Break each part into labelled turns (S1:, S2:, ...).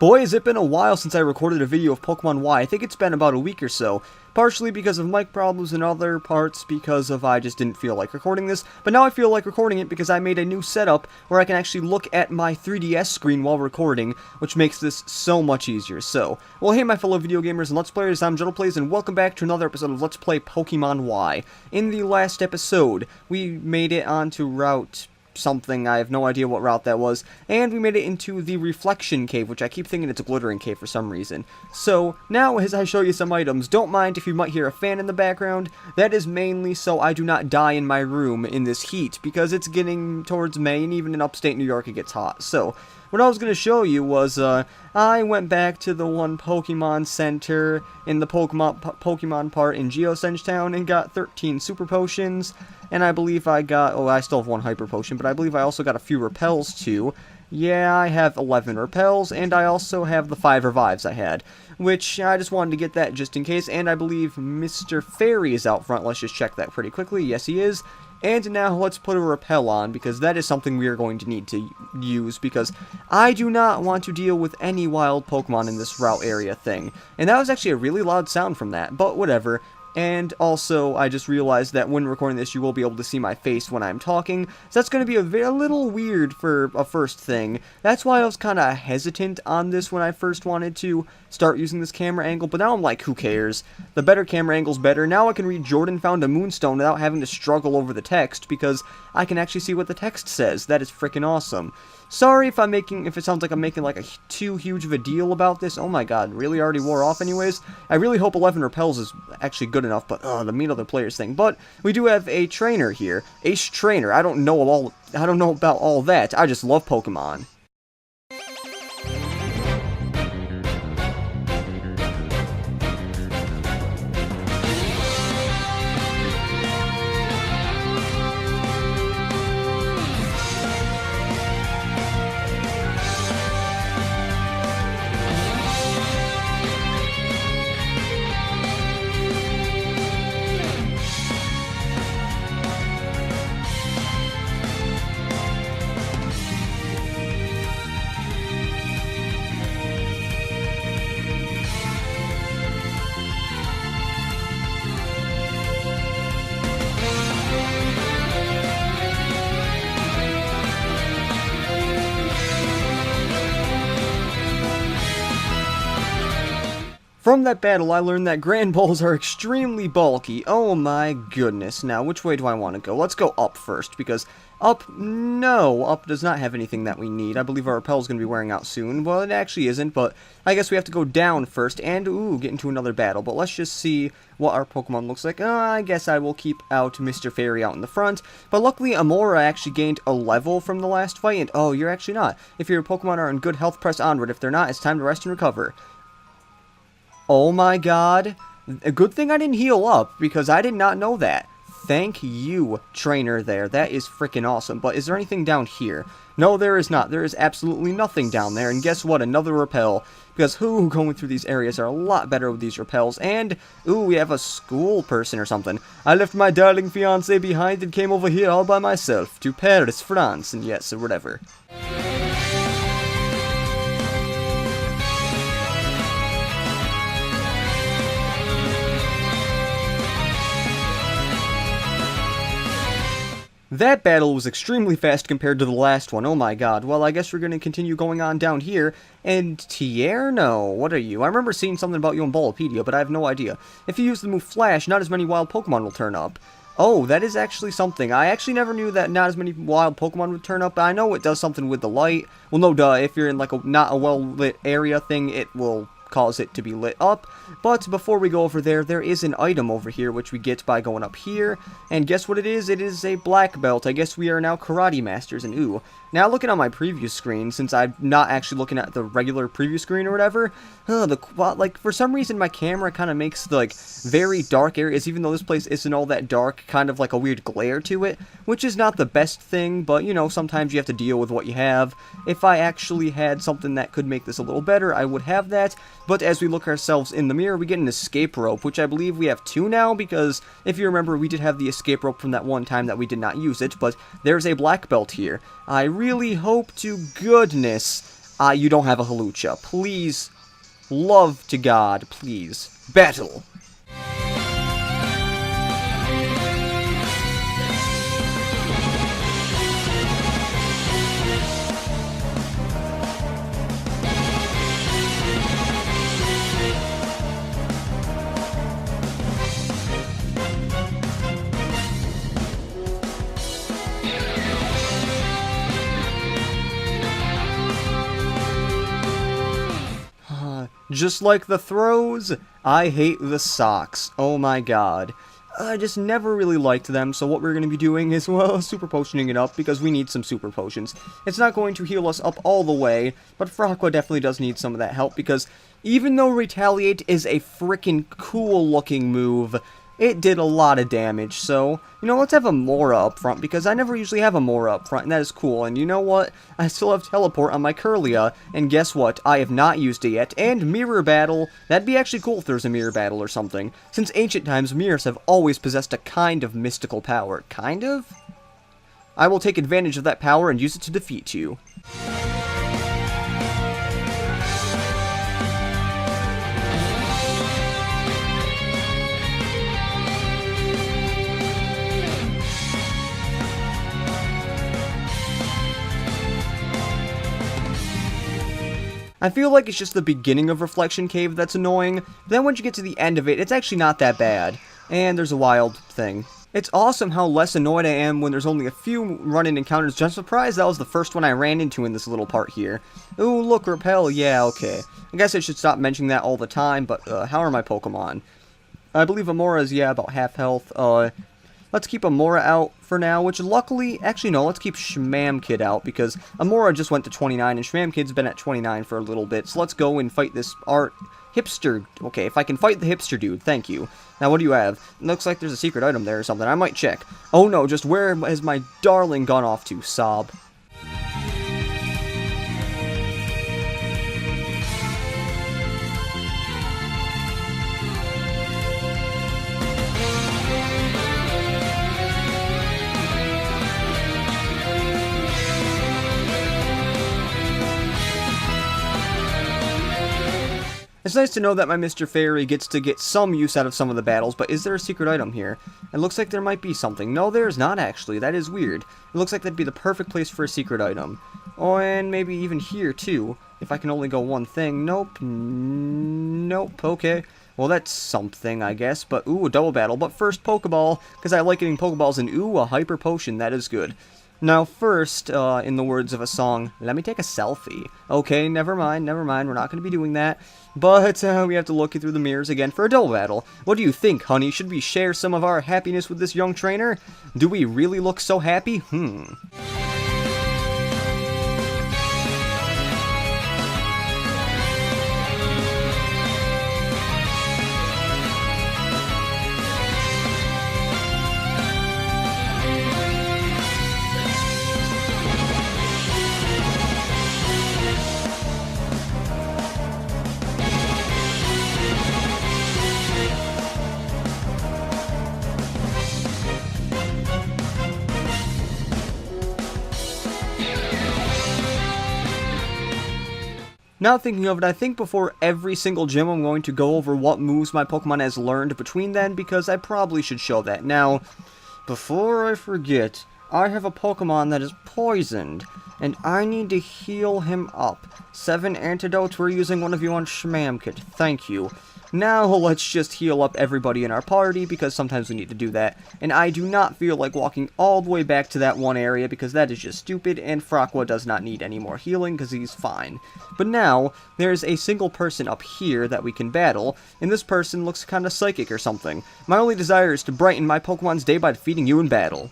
S1: Boy, has it been a while since I recorded a video of Pokemon Y. I think it's been about a week or so. Partially because of mic problems and other parts because of I just didn't feel like recording this. But now I feel like recording it because I made a new setup where I can actually look at my 3DS screen while recording, which makes this so much easier. So, well, hey my fellow video gamers and Let's Players, I'm JuddlePlays and welcome back to another episode of Let's Play Pokemon Y. In the last episode, we made it onto Route something, I have no idea what route that was, and we made it into the Reflection Cave, which I keep thinking it's a Glittering Cave for some reason. So, now as I show you some items, don't mind if you might hear a fan in the background. That is mainly so I do not die in my room in this heat, because it's getting towards May, and even in upstate New York it gets hot. So, what I was going to show you was, I went back to the one Pokemon Center in the Pokemon part in Geosenge Town and got 13 Super Potions, and I believe I got, oh, I still have one Hyper Potion, but I believe I also got a few Repels too. Yeah, I have 11 Repels, and I also have the 5 Revives I had, which I just wanted to get that just in case, and I believe Mr. Fairy is out front. Let's just check that pretty quickly. Yes, he is. And now let's put a Repel on, because that is something we are going to need to use, because I do not want to deal with any wild Pokemon in this route area thing. And that was actually a really loud sound from that, but whatever. And also, I just realized that when recording this, you will be able to see my face when I'm talking, so that's going to be a little weird for a first thing. That's why I was kind of hesitant on this when I first wanted to start using this camera angle, but now I'm like, who cares? The better camera angle's better. Now I can read Jordan found a moonstone without having to struggle over the text, because I can actually see what the text says. That is freaking awesome. Sorry if it sounds like I'm making like too huge of a deal about this. Oh my god, really already wore off anyways. I really hope 11 Repels is actually good enough, but the meet other players thing. But we do have a trainer here, Ace Trainer. I don't know about all that. I just love Pokemon. From that battle, I learned that Grand Balls are extremely bulky. Oh my goodness. Now, which way do I want to go? Let's go up first, because up does not have anything that we need. I believe our Repel is going to be wearing out soon. Well, it actually isn't, but I guess we have to go down first and, get into another battle. But let's just see what our Pokemon looks like. I guess I will keep out Mr. Fairy out in the front. But luckily, Amora actually gained a level from the last fight, and oh, you're actually not. If your Pokemon are in good health, press onward. If they're not, it's time to rest and recover. Oh my god. A good thing I didn't heal up, because I did not know that. Thank you, trainer there. That is freaking awesome. But is there anything down here? No, there is not. There is absolutely nothing down there. And guess what? Another Repel. Because, going through these areas are a lot better with these Repels. And, we have a school person or something. I left my darling fiancé behind and came over here all by myself to Paris, France. And yes, or whatever. That battle was extremely fast compared to the last one. Oh my god. Well, I guess we're going to continue going on down here. And Tierno, what are you? I remember seeing something about you in Bulbapedia, but I have no idea. If you use the move Flash, not as many wild Pokemon will turn up. Oh, that is actually something. I actually never knew that not as many wild Pokemon would turn up. I know it does something with the light. Well, no, duh. If you're in like not a well-lit area thing, it will cause it to be lit up. But before we go over there, there is an item over here which we get by going up here, and guess what it is? It is a black belt. I guess we are now karate masters, and now looking on my preview screen, since I'm not actually looking at the regular preview screen or whatever, like for some reason my camera kind of makes the like very dark areas, even though this place isn't all that dark, kind of like a weird glare to it, which is not the best thing, but sometimes you have to deal with what you have. If I actually had something that could make this a little better, I would have that. But as we look ourselves in the mirror, we get an escape rope, which I believe we have 2 now, because if you remember, we did have the escape rope from that one time that we did not use it, but there's a black belt here. I really hope to goodness You don't have a Halucha. Please, love to God, please. Battle! Just like the throws, I hate the socks. Oh my god. I just never really liked them, so what we're going to be doing is, well, super potioning it up, because we need some super potions. It's not going to heal us up all the way, but Fraqua definitely does need some of that help, because even though Retaliate is a freaking cool-looking move, it did a lot of damage, so, you know, let's have a Mora up front, because I never usually have a Mora up front, and that is cool, and you know what? I still have Teleport on my Curlia, and guess what? I have not used it yet, and Mirror Battle, that'd be actually cool if there's a Mirror Battle or something. Since ancient times, mirrors have always possessed a kind of mystical power. Kind of? I will take advantage of that power and use it to defeat you. I feel like it's just the beginning of Reflection Cave that's annoying, but then once you get to the end of it, it's actually not that bad. And there's a wild thing. It's awesome how less annoyed I am when there's only a few run-in encounters. I'm surprised that was the first one I ran into in this little part here. Ooh, look, Repel, yeah, okay. I guess I should stop mentioning that all the time, but how are my Pokemon? I believe Amora is, yeah, about half health. Let's keep Amora out for now, which luckily, actually no, let's keep Schmamkid out, because Amora just went to 29, and Schmamkid's been at 29 for a little bit, so let's go and fight this hipster. Okay, if I can fight the hipster dude, thank you. Now, what do you have? It looks like there's a secret item there or something. I might check. Oh no, just where has my darling gone off to? Sob. It's nice to know that my Mr. Fairy gets to get some use out of some of the battles, but is there a secret item here? It looks like there might be something. No, there's not actually. That is weird. It looks like that'd be the perfect place for a secret item. Oh, and maybe even here, too. If I can only go one thing. Nope. Nope. Okay. Well, that's something, I guess. But, ooh, a double battle. But first, Pokeball, because I like getting Pokeballs, and ooh, a Hyper Potion. That is good. Now, first, in the words of a song, let me take a selfie. Okay, never mind, we're not going to be doing that. But, we have to look through the mirrors again for a double battle. What do you think, honey? Should we share some of our happiness with this young trainer? Do we really look so happy? Now thinking of it, I think before every single gym I'm going to go over what moves my Pokemon has learned between then, because I probably should show that. Now, before I forget, I have a Pokemon that is poisoned, and I need to heal him up. 7 antidotes, we're using one of you on Schmamkit, thank you. Now let's just heal up everybody in our party, because sometimes we need to do that. And I do not feel like walking all the way back to that one area, because that is just stupid, and Fraqua does not need any more healing, because he's fine. But now, there's a single person up here that we can battle, and this person looks kinda psychic or something. My only desire is to brighten my Pokemon's day by defeating you in battle.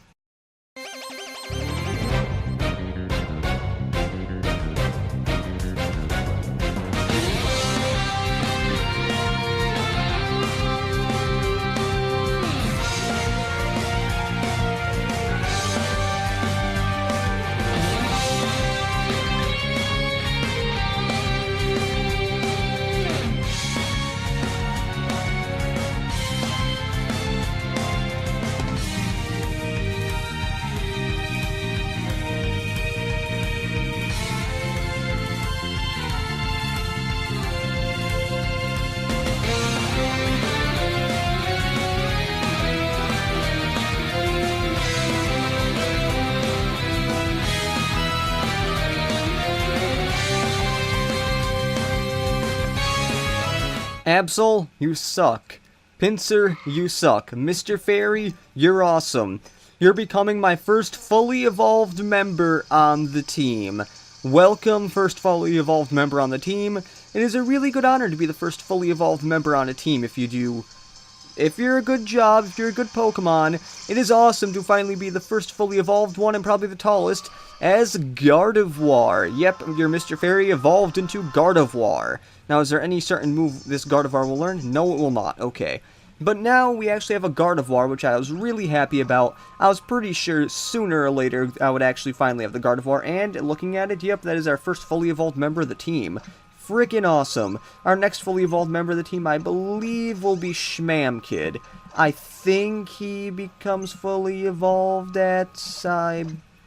S1: Absol, you suck. Pinsir, you suck. Mr. Fairy, you're awesome. You're becoming my first fully evolved member on the team. Welcome, first fully evolved member on the team. It is a really good honor to be the first fully evolved member on a team if you're a good job, if you're a good Pokemon. It is awesome to finally be the first fully evolved one and probably the tallest as Gardevoir. Yep, your Mr. Fairy evolved into Gardevoir. Now, is there any certain move this Gardevoir will learn? No, it will not. Okay. But now we actually have a Gardevoir, which I was really happy about. I was pretty sure sooner or later I would actually finally have the Gardevoir, and looking at it, yep, that is our first fully evolved member of the team. Freaking awesome. Our next fully evolved member of the team, I believe, will be Schmamkid. I think he becomes fully evolved at, I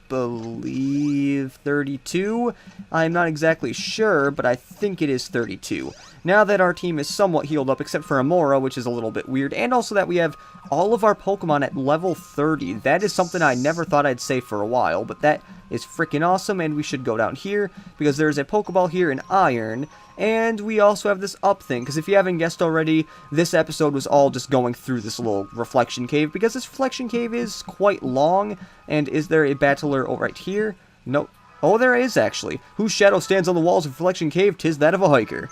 S1: believe, 32. I'm not exactly sure, but I think it is 32. Now that our team is somewhat healed up, except for Amora, which is a little bit weird, and also that we have all of our Pokemon at level 30. That is something I never thought I'd say for a while, but that is freaking awesome, and we should go down here, because there's a Pokeball here in Iron, and we also have this up thing, because if you haven't guessed already, this episode was all just going through this little reflection cave, because this reflection cave is quite long, and is there a battler right here? Nope. Oh, there is, actually. Whose shadow stands on the walls of Reflection Cave? 'Tis that of a hiker.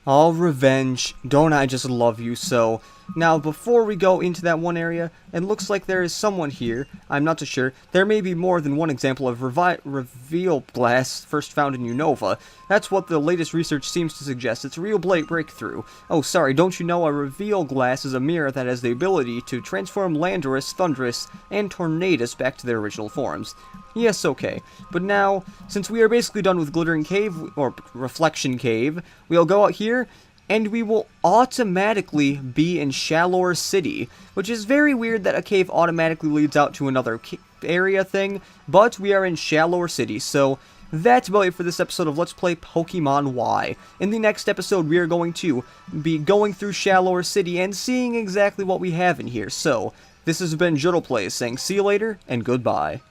S1: All revenge, don't I just love you so. Now, before we go into that one area, it looks like there is someone here. I'm not too sure. There may be more than one example of reveal glass first found in Unova. That's what the latest research seems to suggest. It's a real breakthrough. Oh, sorry, don't you know a reveal glass is a mirror that has the ability to transform Landorus, Thundurus, and Tornadus back to their original forms. Yes, okay. But now, since we are basically done with Glittering Cave, or Reflection Cave, we'll go out here, and we will automatically be in Shallower City, which is very weird that a cave automatically leads out to another area thing, but we are in Shallower City, so that's about it for this episode of Let's Play Pokemon Y. In the next episode, we are going to be going through Shallower City and seeing exactly what we have in here. So, this has been JuddlePlays saying see you later, and goodbye.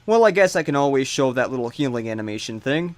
S1: Well, I guess I can always show that little healing animation thing.